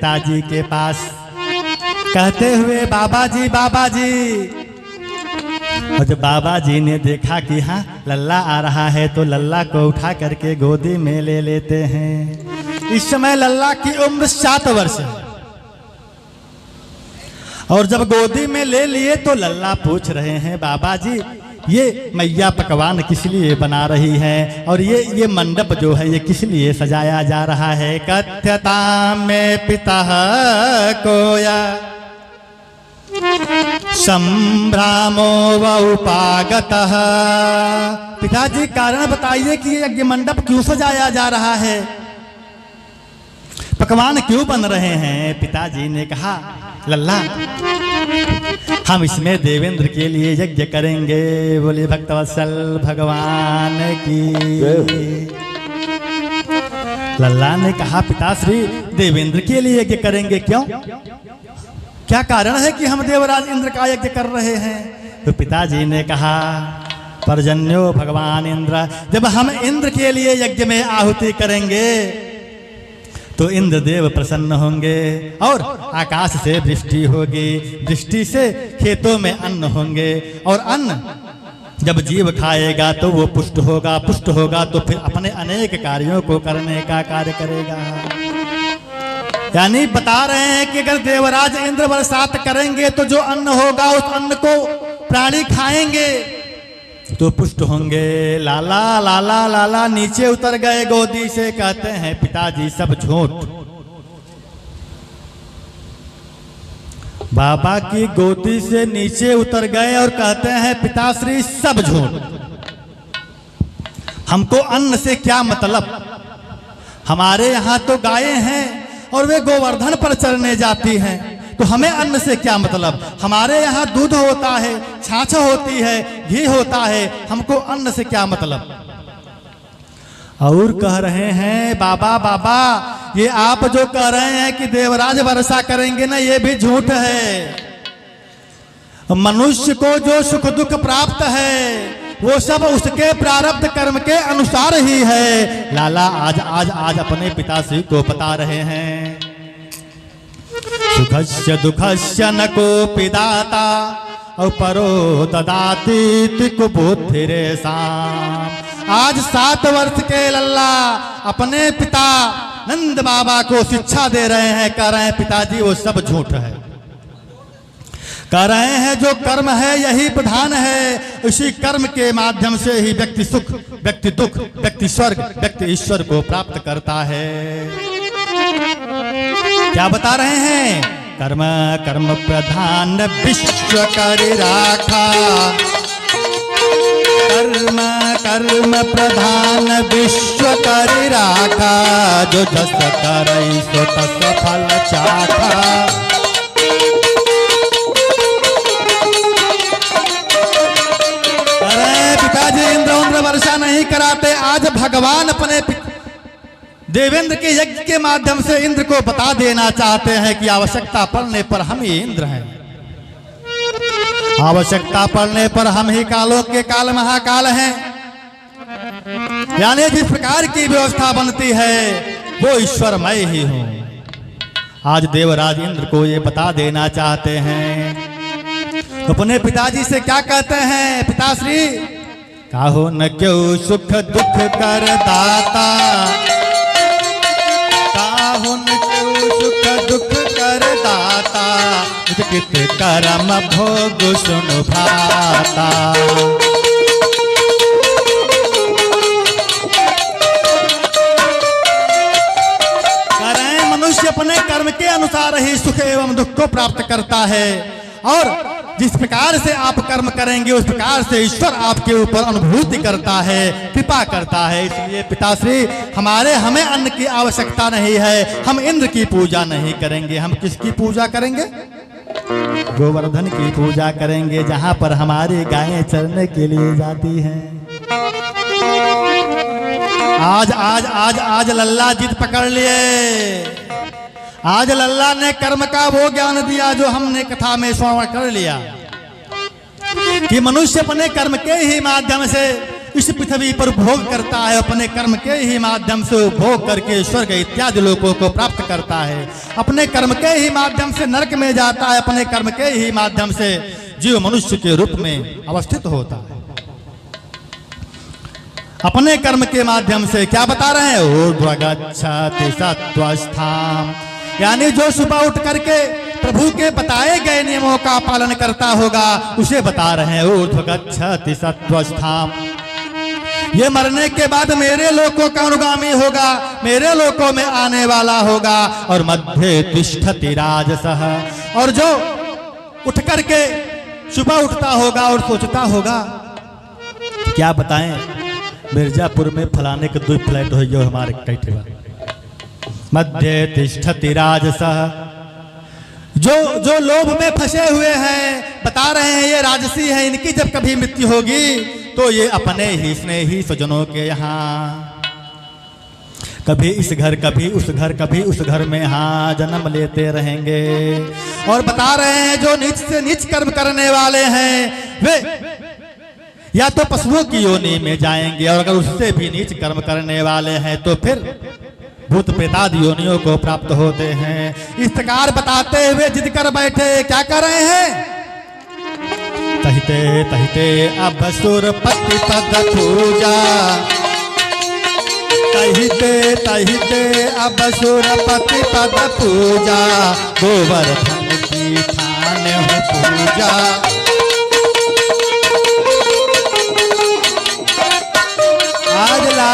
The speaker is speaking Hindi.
पिताजी के पास कहते हुए बाबा जी। और जब बाबा जी ने देखा कि हाँ लल्ला आ रहा है तो लल्ला को उठा करके गोदी में ले लेते हैं। इस समय लल्ला की उम्र 7 वर्ष है। और जब गोदी में ले लिए तो लल्ला पूछ रहे हैं बाबा जी ये मैया पकवान किस लिए बना रही है और ये मंडप जो है ये किस लिए सजाया जा रहा है। कथ्यता में पिता कोया संभ्रामो व उपागतः। पिताजी कारण बताइए कि यज्ञ मंडप क्यों सजाया जा रहा है, पकवान क्यों बन रहे हैं। पिताजी ने कहा लल्ला हम इसमें देवेंद्र के लिए यज्ञ करेंगे। बोले भक्तवत्सल भगवान की। लल्ला ने कहा पिताश्री देवेंद्र के लिए यज्ञ करेंगे, क्यों, क्या कारण है कि हम देवराज इंद्र का यज्ञ कर रहे हैं। तो पिताजी ने कहा पर्जन्यो भगवान इंद्र, जब हम इंद्र के लिए यज्ञ में आहुति करेंगे तो इंद्र देव प्रसन्न होंगे और आकाश से वृष्टि होगी, वृष्टि से खेतों में अन्न होंगे और अन्न जब जीव खाएगा तो वो पुष्ट होगा, पुष्ट होगा तो फिर अपने अनेक कार्यों को करने का कार्य करेगा। यानी बता रहे हैं कि अगर देवराज इंद्र बरसात करेंगे तो जो अन्न होगा उस अन्न को प्राणी खाएंगे तो पुष्ट होंगे। लाला लाला लाला नीचे उतर गए गोदी से, कहते हैं पिताजी सब झूठ। बाबा की गोदी से नीचे उतर गए और कहते हैं पिताश्री सब झूठ। हमको अन्न से क्या मतलब, हमारे यहाँ तो गायें हैं और वे गोवर्धन पर चरने जाती हैं, तो हमें अन्न से क्या मतलब। हमारे यहाँ दूध होता है, छाछ होती है, घी होता है, हमको अन्न से क्या मतलब। और कह रहे हैं बाबा बाबा ये आप जो कह रहे हैं कि देवराज वर्षा करेंगे ना, ये भी झूठ है। मनुष्य को जो सुख दुख प्राप्त है वो सब उसके प्रारब्ध कर्म के अनुसार ही है। लाला आज अपने पिताश्री को बता रहे हैं सुखस्य दुखस्य न कोपि दाता और परो ददाति कुबुद्धिरेषाम्। आज 7 वर्ष के लल्ला अपने पिता नंद बाबा को शिक्षा दे रहे हैं, कह रहे हैं पिताजी वो सब झूठ है। कह रहे हैं जो कर्म है यही प्रधान है, उसी कर्म के माध्यम से ही व्यक्ति सुख, व्यक्ति दुख, व्यक्ति स्वर्ग, व्यक्ति ईश्वर को प्राप्त करता है। क्या बता रहे हैं, कर्म कर्म प्रधान विश्व कर राखा, कर्म कर्म प्रधान विश्व कर राखा, जो जस करई सो तस फल चाखा। पिताजी इंद्र वर्षा नहीं कराते, आज भगवान अपने देवेंद्र के यज्ञ के माध्यम से इंद्र को बता देना चाहते हैं कि आवश्यकता पड़ने पर हम ही इंद्र हैं, आवश्यकता पड़ने पर हम ही कालों के काल महाकाल हैं। यानी जिस प्रकार की व्यवस्था बनती है वो ईश्वर मैं ही हूं। आज देवराज इंद्र को ये बता देना चाहते हैं। अपने पिताजी से क्या कहते हैं, पिताश्री काहो न क्यों सुख दुख कर दाता, काहो न क्यों सुख दुख कर दाता, कित कर्म भोग सुन भाता। करें मनुष्य अपने कर्म के अनुसार ही सुख एवं दुख को प्राप्त करता है, और जिस प्रकार से आप कर्म करेंगे उस प्रकार से ईश्वर आपके ऊपर अनुभूति करता है, कृपा करता है। इसलिए पिताश्री हमें अन्न की आवश्यकता नहीं है, हम इंद्र की पूजा नहीं करेंगे। हम किसकी पूजा करेंगे, गोवर्धन की पूजा करेंगे, जहां पर हमारी गायें चरने के लिए जाती हैं। आज आज आज आज लल्ला जिद पकड़ लिए। आज लल्ला ने कर्म का वो ज्ञान दिया जो हमने कथा में श्रवण कर लिया कि मनुष्य अपने कर्म के ही माध्यम से इस पृथ्वी पर भोग करता है, अपने कर्म के ही माध्यम से भोग करके स्वर्ग इत्यादि लोकों को प्राप्त करता है। अपने कर्म के ही माध्यम से नरक में जाता है, अपने कर्म के ही माध्यम से जीव मनुष्य के रूप में अवस्थित होता है। अपने कर्म के माध्यम से क्या बता रहे हैं? ऊर्ध्वगच्छति सत्वस्थाम, यानी जो सुबह उठ करके प्रभु के बताए गए नियमों का पालन करता होगा उसे बता रहे हैं ऊर्ध्वगच्छति सत्वस्थाम। ये मरने के बाद मेरे लोकों का अनुगामी होगा, मेरे लोकों में आने वाला होगा। और मध्य तिष्ठति राजसः, और जो उठ करके सुबह उठता होगा और सोचता होगा, क्या बताएं मिर्जापुर में फलाने के 2 फ्लैट हो गए हमारे कैठे। मध्य तिष्ठति राजसः, जो लोभ में फंसे हुए हैं, बता रहे हैं ये राजसी है, इनकी जब कभी मृत्यु होगी तो ये अपने ही स्नेही स्वजनों के यहाँ कभी इस घर कभी उस घर कभी उस घर में जन्म लेते रहेंगे। और बता रहे हैं जो नीच से नीच कर्म करने वाले हैं वे या तो पशुओं की योनि में जाएंगे, और अगर उससे भी नीच कर्म करने वाले हैं तो फिर भूत प्रेतादि योनियों को प्राप्त होते हैं। इस प्रकार बताते हुए जिद कर बैठे, क्या कर रहे हैं? तहिते तहिते अब सुरपति पद पूजा, तहिते तहिते अब सुरपति पद पूजा, गोवर्धन की ठान हो पूजा।